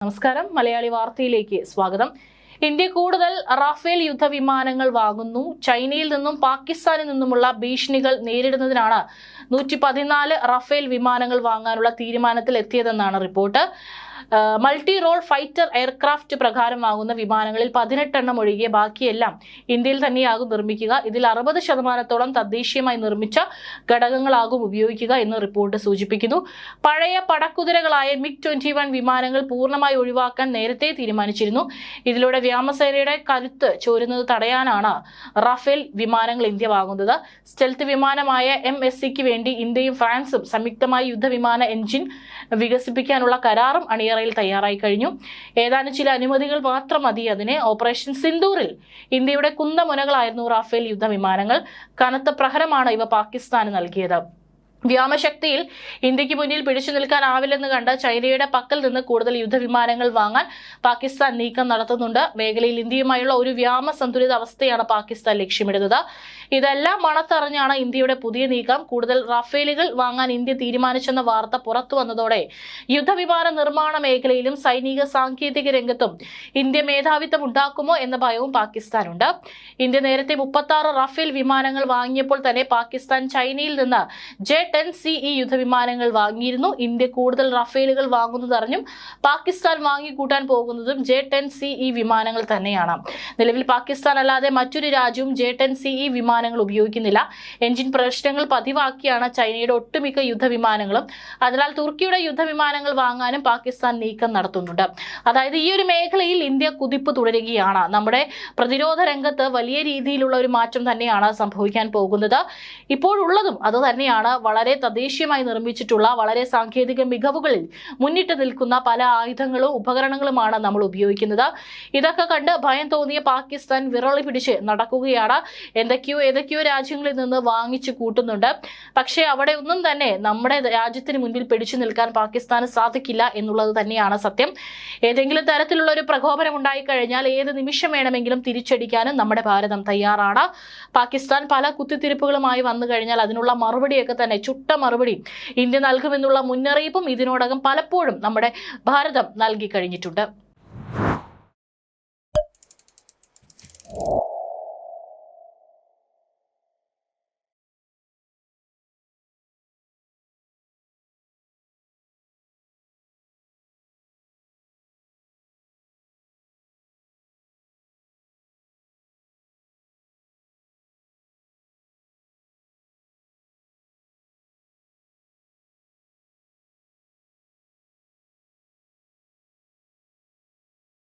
നമസ്കാരം. മലയാളി വാർത്തയിലേക്ക് സ്വാഗതം. ഇന്ത്യ കൂടുതൽ റാഫേൽ യുദ്ധവിമാനങ്ങൾ വാങ്ങുന്നു. ചൈനയിൽ നിന്നും പാകിസ്ഥാനിൽ നിന്നുമുള്ള ഭീഷണികൾ നേരിടുന്നതിനാണ് 114 റാഫേൽ വിമാനങ്ങൾ വാങ്ങാനുള്ള തീരുമാനത്തിൽ എത്തിയതെന്നാണ് report. Multi role fighter aircraft പ്രകാരം വാങ്ങുന്ന വിമാനങ്ങളിൽ 18 എണ്ണം ഒഴികെ ബാക്കിയെല്ലാം ഇന്ത്യയിൽ തന്നെയാകും നിർമ്മിക്കുക. ഇതിൽ 60% തദ്ദേശീയമായി നിർമ്മിച്ച ഘടകങ്ങളാകും ഉപയോഗിക്കുക എന്ന് റിപ്പോർട്ട് സൂചിപ്പിക്കുന്നു. പഴയ പടക്കുതിരകളായ MiG-21 വിമാനങ്ങൾ പൂർണ്ണമായി ഒഴിവാക്കാൻ നേരത്തെ തീരുമാനിച്ചിരുന്നു. ഇതിലൂടെ വ്യോമസേനയുടെ കരുത്ത് ചോരുന്നത് തടയാനാണ് റാഫേൽ വിമാനങ്ങൾ ഇന്ത്യ വാങ്ങുന്നത്. സ്റ്റെൽത്ത് വിമാനമായ MSCക്ക് വേണ്ടി ഇന്ത്യയും ഫ്രാൻസും സംയുക്തമായി യുദ്ധവിമാന എഞ്ചിൻ വികസിപ്പിക്കാനുള്ള കരാറും അണിയറയിൽ തയ്യാറായി കഴിഞ്ഞു. ഏതാനും ചില അനുമതികൾ മാത്രം മതി അതിന്. ഓപ്പറേഷൻ സിന്ദൂറിൽ ഇന്ത്യയുടെ കുന്തമുനകളായിരുന്നു റാഫേൽ യുദ്ധവിമാനങ്ങൾ. കനത്ത പ്രഹരമാണ് ഇവ പാകിസ്ഥാന് നൽകിയത്. വ്യോമശക്തിയിൽ ഇന്ത്യക്ക് മുന്നിൽ പിടിച്ചു നിൽക്കാനാവില്ലെന്ന് കണ്ട് ചൈനയുടെ പക്കൽ നിന്ന് കൂടുതൽ യുദ്ധവിമാനങ്ങൾ വാങ്ങാൻ പാകിസ്ഥാൻ നീക്കം നടത്തുന്നുണ്ട്. മേഖലയിൽ ഇന്ത്യയുമായുള്ള ഒരു വ്യോമ സന്തുലിത അവസ്ഥയാണ് പാകിസ്ഥാൻ ലക്ഷ്യമിടുന്നത്. ഇതെല്ലാം മണത്തറിഞ്ഞാണ് ഇന്ത്യയുടെ പുതിയ നീക്കം. കൂടുതൽ റാഫേലുകൾ വാങ്ങാൻ ഇന്ത്യ തീരുമാനിച്ചെന്ന വാർത്ത പുറത്തു വന്നതോടെ യുദ്ധവിമാന നിർമ്മാണ മേഖലയിലും സൈനിക സാങ്കേതിക രംഗത്തും ഇന്ത്യ മേധാവിത്വം ഉണ്ടാക്കുമോ എന്ന ഭയവും പാകിസ്ഥാനുണ്ട്. ഇന്ത്യ നേരത്തെ 36 റാഫേൽ വിമാനങ്ങൾ വാങ്ങിയപ്പോൾ തന്നെ പാകിസ്ഥാൻ ചൈനയിൽ നിന്ന് J-10CE യുദ്ധവിമാനങ്ങൾ വാങ്ങിയിരുന്നു. ഇന്ത്യ കൂടുതൽ റാഫേലുകൾ വാങ്ങുന്നതറിഞ്ഞും പാകിസ്ഥാൻ വാങ്ങിക്കൂട്ടാൻ പോകുന്നതും J-10CE വിമാനങ്ങൾ തന്നെയാണ്. നിലവിൽ പാകിസ്ഥാൻ അല്ലാതെ മറ്റൊരു രാജ്യവും J-10CE വിമാനങ്ങൾ ഉപയോഗിക്കുന്നില്ല. എഞ്ചിൻ പ്രശ്നങ്ങൾ പതിവാക്കിയാണ് ചൈനയുടെ ഒട്ടുമിക്ക യുദ്ധവിമാനങ്ങളും. അതിനാൽ തുർക്കിയുടെ യുദ്ധവിമാനങ്ങൾ വാങ്ങാനും പാകിസ്ഥാൻ നീക്കം നടത്തുന്നുണ്ട്. അതായത് ഈ ഒരു മേഖലയിൽ ഇന്ത്യ കുതിപ്പ് തുടരുകയാണ്. നമ്മുടെ പ്രതിരോധ രംഗത്ത് വലിയ രീതിയിലുള്ള ഒരു മാറ്റം തന്നെയാണ് സംഭവിക്കാൻ പോകുന്നത്. ഇപ്പോഴുള്ളതും അത് തന്നെയാണ്. വളരെ തദ്ദേശീയമായി നിർമ്മിച്ചിട്ടുള്ള വളരെ സാങ്കേതിക മികവുകളിൽ മുന്നിട്ട് നിൽക്കുന്ന പല ആയുധങ്ങളും ഉപകരണങ്ങളുമാണ് നമ്മൾ ഉപയോഗിക്കുന്നത്. ഇതൊക്കെ കണ്ട് ഭയം തോന്നിയ പാകിസ്ഥാൻ വിറളി പിടിച്ച് നടക്കുകയാണ്. ഏതൊക്കെയോ രാജ്യങ്ങളിൽ നിന്ന് വാങ്ങിച്ചു കൂട്ടുന്നുണ്ട്. പക്ഷേ അവിടെ ഒന്നും തന്നെ നമ്മുടെ രാജ്യത്തിന് മുൻപിൽ പിടിച്ചു നിൽക്കാൻ പാകിസ്ഥാന് സാധിക്കില്ല എന്നുള്ളത് തന്നെയാണ് സത്യം. ഏതെങ്കിലും തരത്തിലുള്ള ഒരു പ്രകോപനം ഉണ്ടായിക്കഴിഞ്ഞാൽ ഏത് നിമിഷം വേണമെങ്കിലും തിരിച്ചടിക്കാനും നമ്മുടെ ഭാരതം തയ്യാറാണ്. പാകിസ്ഥാൻ പല കുത്തിത്തിരിപ്പുകളുമായി വന്നു കഴിഞ്ഞാൽ അതിനുള്ള മറുപടിയൊക്കെ തന്നെ ചുട്ട മറുപടി ഇന്ത്യ നൽകുമെന്നുള്ള മുന്നറിയിപ്പും ഇതിനോടകം പലപ്പോഴും നമ്മുടെ ഭാരതം നൽകി കഴിഞ്ഞിട്ടുണ്ട്.